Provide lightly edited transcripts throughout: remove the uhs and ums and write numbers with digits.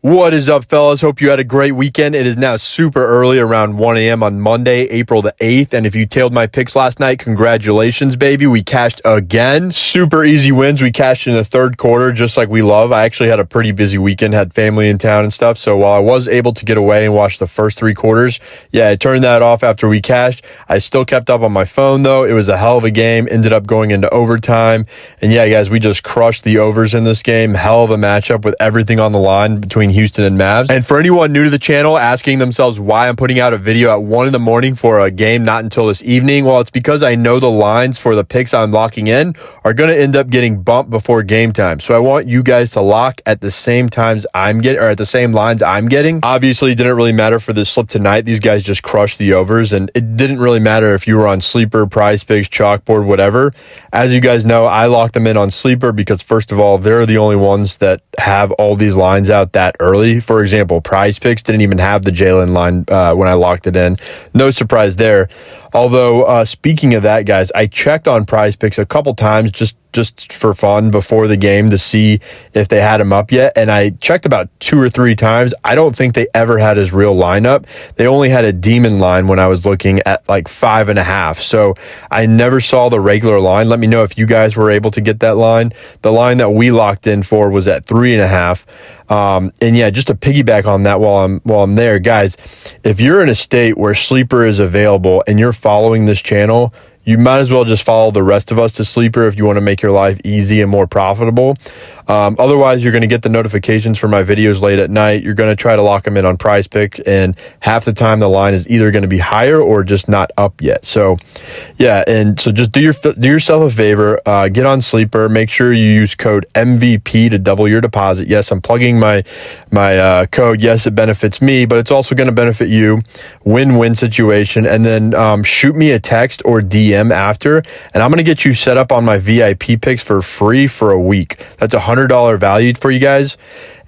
What is up, fellas? Hope you had a great weekend. It is now super early, around 1 a.m. on Monday, April the 8th. And if you tailed my picks last night, congratulations, baby. We cashed again. Super easy wins. We cashed in the third quarter, just like we love. I actually had a pretty busy weekend, had family in town and stuff. So while I was able to get away and watch the first three quarters, I turned that off after we cashed. I still kept up on my phone, though. It was a hell of a game. Ended up going into overtime. And guys, we just crushed the overs in this game. Hell of a matchup with everything on the line between Houston and Mavs. And for anyone new to the channel asking themselves why I'm putting out a video at 1 in the morning for a game not until this evening, well, it's because I know the lines for the picks I'm locking in are going to end up getting bumped before game time. So I want you guys to lock at the same times I'm getting, or at the same lines I'm getting. Obviously, it didn't really matter for this slip tonight. These guys just crushed the overs, and it didn't really matter if you were on Sleeper, Prizepicks, Chalkboard, whatever. As you guys know, I locked them in on Sleeper because, first of all, they're the only ones that have all these lines out that early. For example, Prizepicks didn't even have the Jalen line when I locked it in. No surprise there. Although, speaking of that, guys, I checked on Prizepicks a couple times just for fun before the game to see if they had him up yet. And I checked about 2 or 3 times. I don't think they ever had his real lineup. They only had a demon line when I was looking at like 5.5. So I never saw the regular line. Let me know if you guys were able to get that line. The line that we locked in for was at 3.5. And just to piggyback on that while I'm there, guys, if you're in a state where Sleeper is available and you're following this channel, you might as well just follow the rest of us to Sleeper if you want to make your life easy and more profitable. Otherwise, you're going to get the notifications for my videos late at night. You're going to try to lock them in on Prizepicks, and half the time the line is either going to be higher or just not up yet. So, and so just do yourself a favor. Get on Sleeper. Make sure you use code MVP to double your deposit. Yes, I'm plugging my code. Yes, it benefits me, but it's also going to benefit you. Win-win situation. And then shoot me a text or DM after, and I'm going to get you set up on my VIP picks for free for a week. That's $100 value for you guys.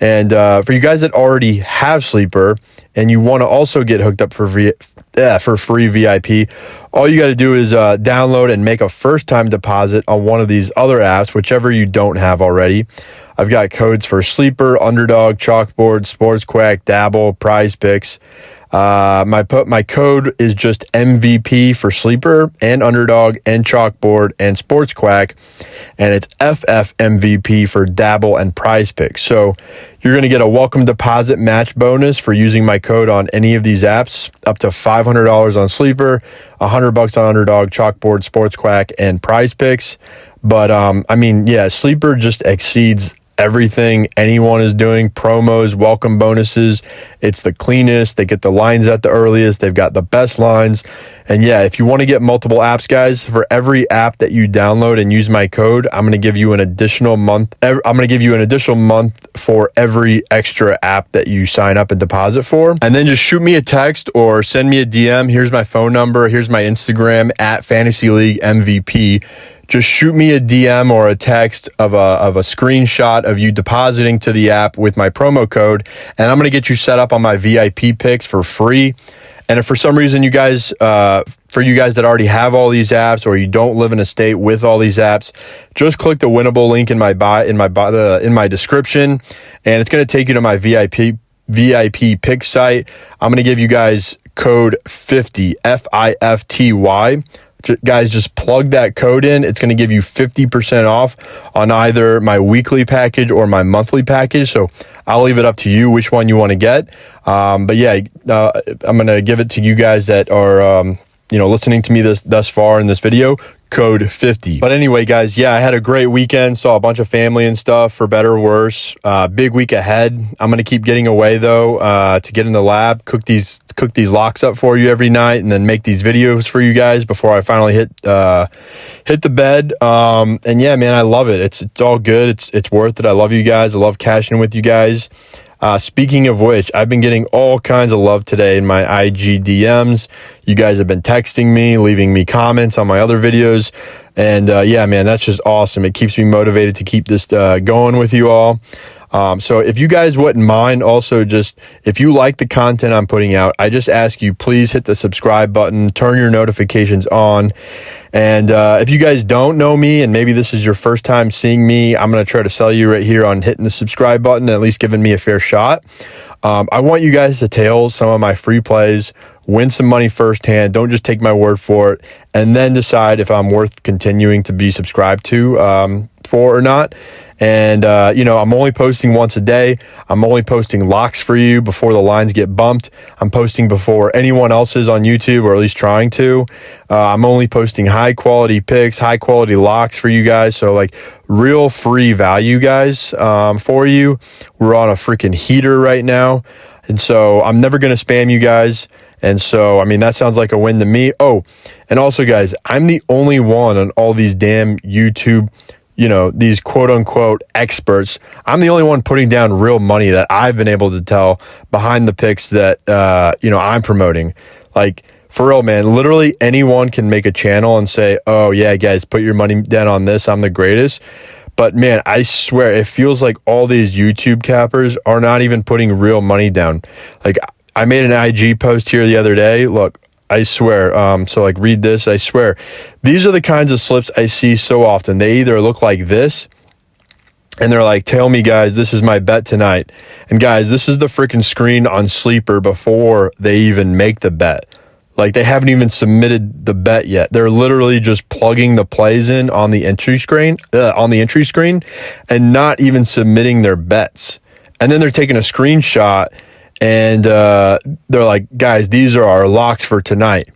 And for you guys that already have Sleeper and you want to also get hooked up for free VIP, all you got to do is download and make a first-time deposit on one of these other apps, whichever you don't have already. I've got codes for Sleeper, Underdog, Chalkboard, Sports Quack, Dabble, Prizepicks. My code is just MVP for Sleeper and Underdog and Chalkboard and Sports Quack, and it's FFMVP for Dabble and Prizepicks. So you're going to get a welcome deposit match bonus for using my code on any of these apps, up to $500 on Sleeper, $100 on Underdog, Chalkboard, Sports Quack, and Prizepicks. But Sleeper just exceeds everything anyone is doing. Promos, welcome bonuses. It's the cleanest. They get the lines at the earliest. They've got the best lines. And if you want to get multiple apps, guys, for every app that you download and use my code, I'm going to give you an additional month. I'm going to give you an additional month for every extra app that you sign up and deposit for. And then just shoot me a text or send me a DM. Here's my phone number. Here's my Instagram at Fantasy League MVP. Just shoot me a DM or a text of a screenshot of you depositing to the app with my promo code, and I'm going to get you set up on my VIP picks for free. And if for some reason you guys that already have all these apps, or you don't live in a state with all these apps, just click the winnable link in my description, and it's going to take you to my VIP pick site. I'm going to give you guys code 50 FIFTY. Guys, just plug that code in. It's going to give you 50% off on either my weekly package or my monthly package. So I'll leave it up to you which one you want to get. I'm going to give it to you guys that are listening to me thus far in this video. Code 50. But anyway, guys, I had a great weekend. Saw a bunch of family and stuff, for better or worse. Big week ahead. I'm going to keep getting away, though, to get in the lab, cook these locks up for you every night, and then make these videos for you guys before I finally hit the bed. I love it. It's all good. It's worth it. I love you guys. I love cashing with you guys. Speaking of which, I've been getting all kinds of love today in my IG DMs. You guys have been texting me, leaving me comments on my other videos. And that's just awesome. It keeps me motivated to keep this going with you all. So if you guys wouldn't mind, also just, if you like the content I'm putting out, I just ask you, please hit the subscribe button, turn your notifications on, And if you guys don't know me and maybe this is your first time seeing me, I'm going to try to sell you right here on hitting the subscribe button, at least giving me a fair shot. I want you guys to tail some of my free plays, win some money firsthand. Don't just take my word for it, and then decide if I'm worth continuing to be subscribed to for or not. And, I'm only posting once a day. I'm only posting locks for you before the lines get bumped. I'm posting before anyone else is on YouTube, or at least trying to. I'm only posting high quality picks, high quality locks for you guys. So like real free value, guys, for you. We're on a freaking heater right now. And so I'm never going to spam you guys. And so, I mean, that sounds like a win to me. Oh, and also, guys, I'm the only one on all these damn YouTube, these quote unquote experts. I'm the only one putting down real money that I've been able to tell behind the picks that, I'm promoting. Like, for real, man, literally anyone can make a channel and say, oh, yeah, guys, put your money down on this. I'm the greatest. But, man, I swear, it feels like all these YouTube cappers are not even putting real money down. Like, I made an IG post here the other day. Look, I swear. So like read this. I swear. These are the kinds of slips I see so often. They either look like this and they're like, tell me, guys, this is my bet tonight. And guys, this is the freaking screen on Sleeper before they even make the bet. Like they haven't even submitted the bet yet. They're literally just plugging the plays in on the entry screen, and not even submitting their bets. And then they're taking a screenshot and they're like, guys, these are our locks for tonight.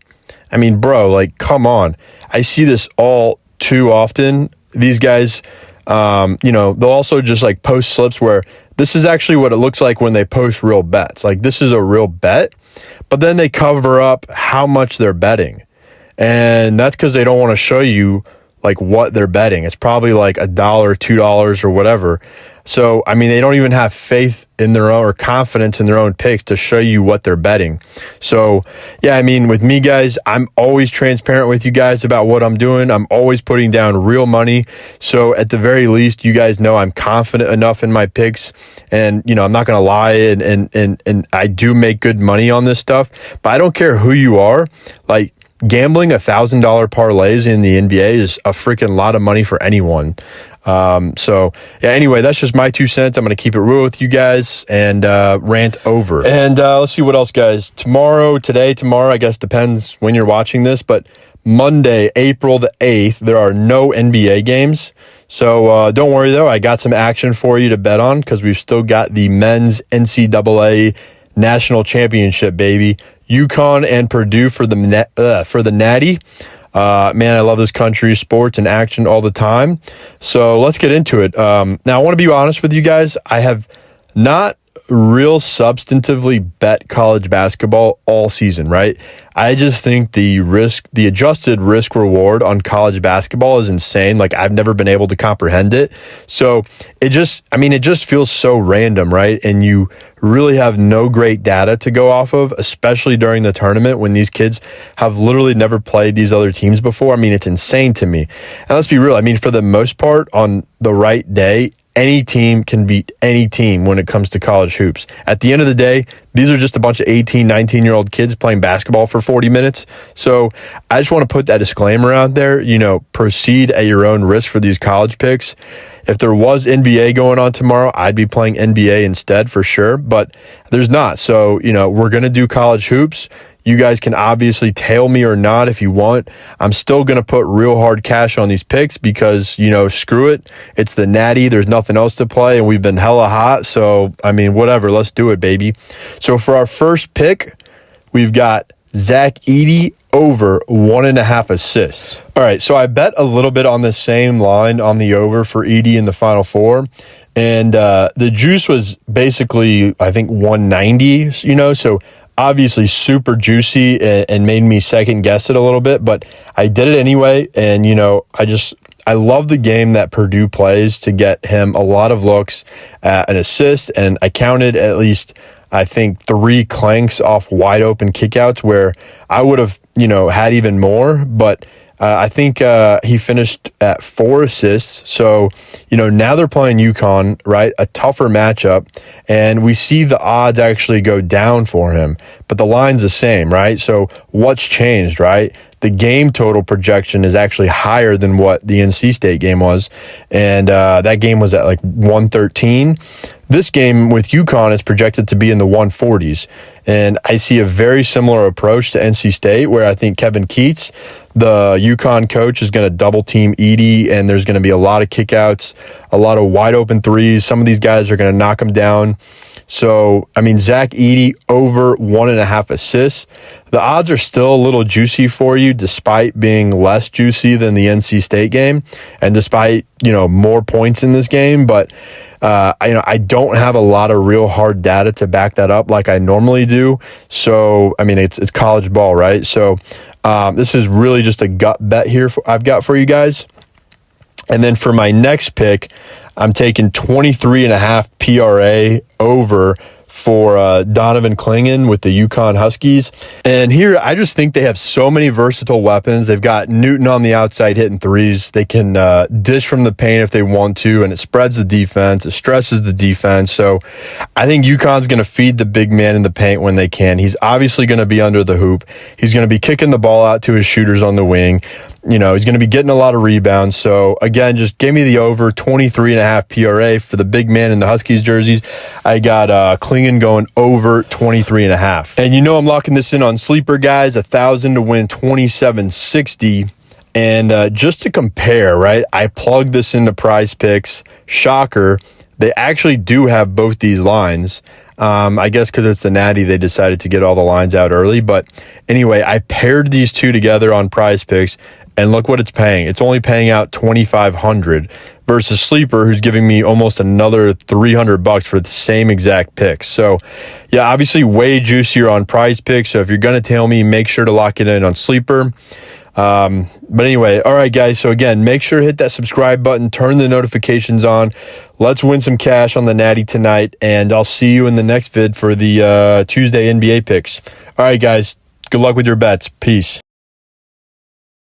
I mean, bro, like, come on. I see this all too often. These guys, they'll also just like post slips where this is actually what it looks like when they post real bets. Like this is a real bet, but then they cover up how much they're betting. And that's because they don't want to show you like what they're betting. It's probably like $1, $2 or whatever. So, I mean, they don't even have faith in their own or confidence in their own picks to show you what they're betting. So, yeah, I mean, with me, guys, I'm always transparent with you guys about what I'm doing. I'm always putting down real money. So, at the very least, you guys know I'm confident enough in my picks. And, I'm not going to lie, and I do make good money on this stuff. But I don't care who you are. Like, gambling $1,000 parlays in the NBA is a freaking lot of money for anyone. Anyway, that's just my 2 cents. I'm going to keep it real with you guys and rant over. And let's see what else, guys. Tomorrow, I guess depends when you're watching this, but Monday, April the 8th, there are no NBA games. So don't worry, though. I got some action for you to bet on because we've still got the men's NCAA National Championship, baby. UConn and Purdue for the Natty. Man, I love this country, sports and action all the time. So let's get into it. Now, I want to be honest with you guys. I have not real substantively bet college basketball all season, right? I just think the adjusted risk reward on college basketball is insane. Like I've never been able to comprehend it. So it just feels so random, right? And you really have no great data to go off of, especially during the tournament when these kids have literally never played these other teams before. I mean, it's insane to me. And let's be real. I mean, for the most part, on the right day, any team can beat any team when it comes to college hoops. At the end of the day, these are just a bunch of 18, 19-year-old kids playing basketball for 40 minutes. So I just want to put that disclaimer out there. Proceed at your own risk for these college picks. If there was NBA going on tomorrow, I'd be playing NBA instead for sure, but there's not. So, we're going to do college hoops. You guys can obviously tail me or not if you want. I'm still going to put real hard cash on these picks because, screw it. It's the Natty. There's nothing else to play, and we've been hella hot. So, I mean, whatever. Let's do it, baby. So, for our first pick, we've got Zach Edey over 1.5 assists. All right, so I bet a little bit on the same line on the over for Edey in the Final Four. And the juice was basically, I think, 190, so obviously super juicy and made me second guess it a little bit, but I did it anyway. And, I love the game that Purdue plays to get him a lot of looks, an assist, and I counted at least, I think, 3 clanks off wide open kickouts where I would have, had even more, but I think he finished at 4 assists. So, now they're playing UConn, right? A tougher matchup. And we see the odds actually go down for him, but the line's the same, right? So what's changed, right? The game total projection is actually higher than what the NC State game was. And that game was at like 113. This game with UConn is projected to be in the 140s. And I see a very similar approach to NC State, where I think Kevin Keats, the UConn coach, is going to double team Edey, and there's going to be a lot of kickouts, a lot of wide open threes. Some of these guys are going to knock him down. So, Zach Edey over 1.5 assists. The odds are still a little juicy for you, despite being less juicy than the NC State game, and despite, more points in this game. But I don't have a lot of real hard data to back that up like I normally do. So, it's college ball, right? So, this is really just a gut bet here I've got for you guys. And then for my next pick, I'm taking 23.5 PRA over for Donovan Clingan with the UConn Huskies. And here, I just think they have so many versatile weapons. They've got Newton on the outside hitting threes. They can dish from the paint if they want to, and it spreads the defense. It stresses the defense. So I think UConn's going to feed the big man in the paint when they can. He's obviously going to be under the hoop. He's going to be kicking the ball out to his shooters on the wing. He's going to be getting a lot of rebounds. So, again, just give me the over 23.5 PRA for the big man in the Huskies jerseys. I got Clingan going over 23.5. And I'm locking this in on Sleeper, guys. 1,000 to win 27.60. And just to compare, right, I plugged this into Prizepicks. Shocker, they actually do have both these lines. I guess because it's the Natty, they decided to get all the lines out early. But anyway, I paired these two together on Prizepicks, and look what it's paying. It's only paying out $2,500 versus Sleeper, who's giving me almost another $300 for the same exact picks. So, yeah, obviously way juicier on Prizepicks. So if you're going to tail me, make sure to lock it in on Sleeper. But anyway, all right, guys. So again, make sure to hit that subscribe button, turn the notifications on. Let's win some cash on the Natty tonight, and I'll see you in the next vid for the Tuesday NBA picks. All right, guys. Good luck with your bets. Peace.